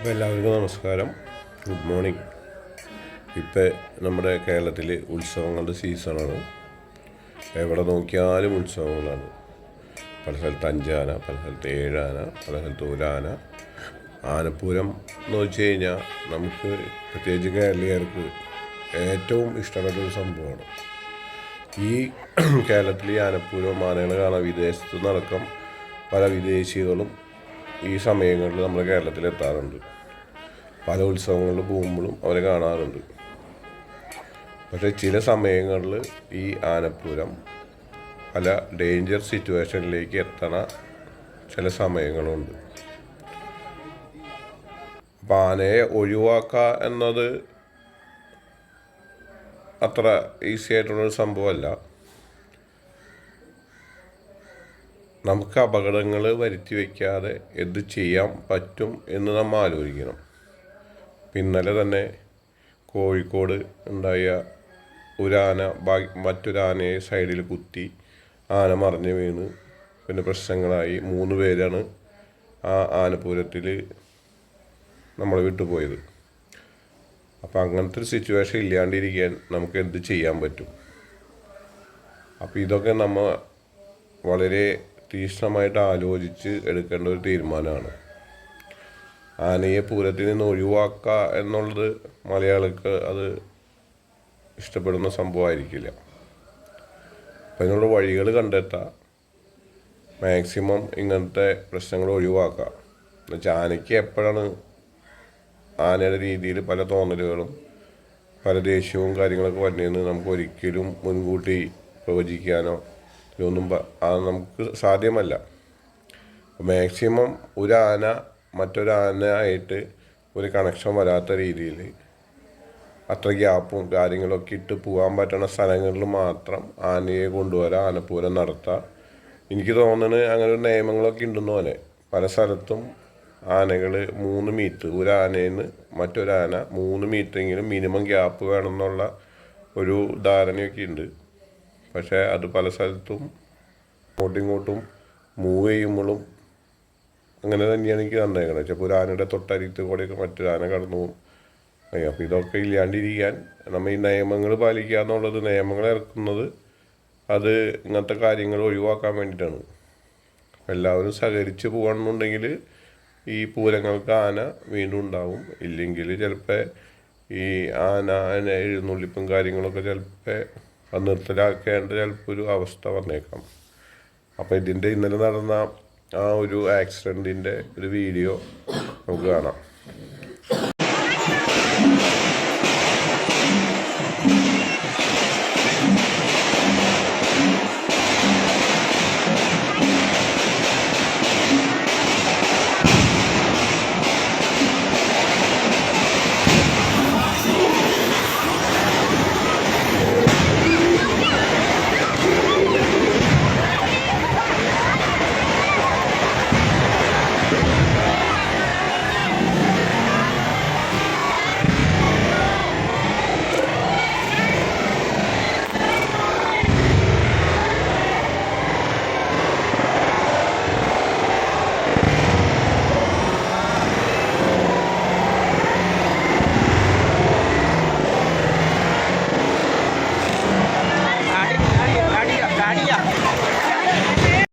അപ്പോൾ എല്ലാവർക്കും നമസ്കാരം, ഗുഡ് മോർണിംഗ്. ഇപ്പോൾ നമ്മുടെ കേരളത്തിൽ ഉത്സവങ്ങളുടെ സീസണാണ്. എവിടെ നോക്കിയാലും ഉത്സവങ്ങളാണ്. പല സ്ഥലത്ത് 5 ആന, പല സ്ഥലത്ത് 7 ആന, പല സ്ഥലത്ത് 1 ആന. ആനപ്പൂരം എന്ന് വെച്ച് കഴിഞ്ഞാൽ നമുക്ക് പ്രത്യേകിച്ച് കേരളീയർക്ക് ഏറ്റവും ഇഷ്ടപ്പെട്ടൊരു സംഭവമാണ്. ഈ കേരളത്തിൽ ഈ ആനപ്പൂരം ആനകളെ കാണാൻ വിദേശത്തു നിന്നടക്കം പല വിദേശികളും ഈ സമയങ്ങളിൽ നമ്മുടെ കേരളത്തിൽ എത്താറുണ്ട്. പല ഉത്സവങ്ങളിൽ പോകുമ്പോഴും അവരെ കാണാറുണ്ട്. പക്ഷേ ചില സമയങ്ങളിൽ ഈ ആനപ്പൂരം പല ഡേഞ്ചർ സിറ്റുവേഷനിലേക്ക് എത്തണ ചില സമയങ്ങളുണ്ട്. അപ്പം ആനയെ ഒഴിവാക്കുക എന്നത് അത്ര ഈസി ആയിട്ടുള്ളൊരു സംഭവമല്ല. നമുക്ക് അപകടങ്ങൾ വരുത്തി വയ്ക്കാതെ എന്ത് ചെയ്യാൻ പറ്റും എന്ന് നമ്മൾ ആലോചിക്കണം. ഇന്നലെ തന്നെ കോഴിക്കോട് ഉണ്ടായ ഒരാന മറ്റൊരാനയെ സൈഡിൽ കുത്തി ആന മറിഞ്ഞ് വീണ് പിന്നെ പ്രശ്നങ്ങളായി. 3 പേരാണ് ആ ആനപ്പൂരത്തിൽ നമ്മൾ വിട്ടുപോയത്. അപ്പോൾ അങ്ങനത്തെ ഒരു സിറ്റുവേഷൻ ഇല്ലാണ്ടിരിക്കാൻ നമുക്ക് എന്ത് ചെയ്യാൻ പറ്റും? അപ്പോൾ ഇതൊക്കെ നമ്മൾ വളരെ തീക്ഷ്ണമായിട്ട് ആലോചിച്ച് എടുക്കേണ്ട ഒരു തീരുമാനമാണ്. ആനയെ പൂരത്തിൽ നിന്ന് ഒഴിവാക്കുക എന്നുള്ളത് മലയാളിക്ക് അത് ഇഷ്ടപ്പെടുന്ന സംഭവമായിരിക്കില്ല. അപ്പം അതിനുള്ള വഴികൾ കണ്ടെത്തുക, മാക്സിമം ഇങ്ങനത്തെ പ്രശ്നങ്ങൾ ഒഴിവാക്കുക. എന്നുവെച്ചാൽ ആനയ്ക്ക് എപ്പോഴാണ് ആനയുടെ രീതിയിൽ പല തോന്നലുകളും പല ദേഷ്യവും കാര്യങ്ങളൊക്കെ വരുന്നതെന്ന് നമുക്ക് ഒരിക്കലും മുൻകൂട്ടി പ്രവചിക്കാനോ ഇതൊന്നും നമുക്ക് സാധ്യമല്ല. മാക്സിമം ഒരു ആന മറ്റൊരാനയായിട്ട് ഒരു കണക്ഷൻ വരാത്ത രീതിയിൽ അത്ര ഗ്യാപ്പും കാര്യങ്ങളൊക്കെ ഇട്ട് പോകാൻ പറ്റുന്ന സ്ഥലങ്ങളിൽ മാത്രം ആനയെ കൊണ്ടുവരാൻ ആനപ്പൂരം നടത്തുക. എനിക്ക് തോന്നുന്നത് അങ്ങനെ ഒരു നിയമങ്ങളൊക്കെ ഉണ്ടെന്ന് പോലെ പല സ്ഥലത്തും ആനകൾ 3 മീറ്റർ, ഒരു ആനയിൽ നിന്ന് മറ്റൊരാന 3 മീറ്ററെങ്കിലും മിനിമം ഗ്യാപ്പ് വേണമെന്നുള്ള ഒരു ധാരണയൊക്കെ ഉണ്ട്. പക്ഷേ അത് പല സ്ഥലത്തും ഇങ്ങോട്ടും മൂവ് ചെയ്യുമ്പോഴും അങ്ങനെ തന്നെയാണ് എനിക്ക് തന്നേക്കണത്. ചിലപ്പോൾ ഒരു ആനയുടെ തൊട്ടരികത്ത് കൂടെയൊക്കെ മറ്റൊരു ആന കടന്നു പോകും. അപ്പോൾ ഇതൊക്കെ ഇല്ലാണ്ടിരിക്കാൻ നമ്മൾ ഈ നിയമങ്ങൾ പാലിക്കുക എന്നുള്ളത്, നിയമങ്ങൾ ഇറക്കുന്നത് അത് ഇങ്ങനത്തെ കാര്യങ്ങൾ ഒഴിവാക്കാൻ വേണ്ടിയിട്ടാണ്. എല്ലാവരും സഹകരിച്ച് പോകണമെന്നുണ്ടെങ്കിൽ ഈ പൂരങ്ങൾക്ക് ആന വീണ്ടും ഉണ്ടാവും. ഇല്ലെങ്കിൽ ചിലപ്പോൾ ഈ ആന എഴുന്നള്ളിപ്പും കാര്യങ്ങളൊക്കെ ചിലപ്പോൾ നിർത്തലാക്കേണ്ട ചിലപ്പോൾ ഒരു അവസ്ഥ വന്നേക്കാം. അപ്പോൾ ഇതിൻ്റെ ഇന്നലെ നടന്ന ആ ഒരു ആക്സിഡൻറ്റിൻ്റെ ഒരു വീഡിയോ നമുക്ക് കാണാം.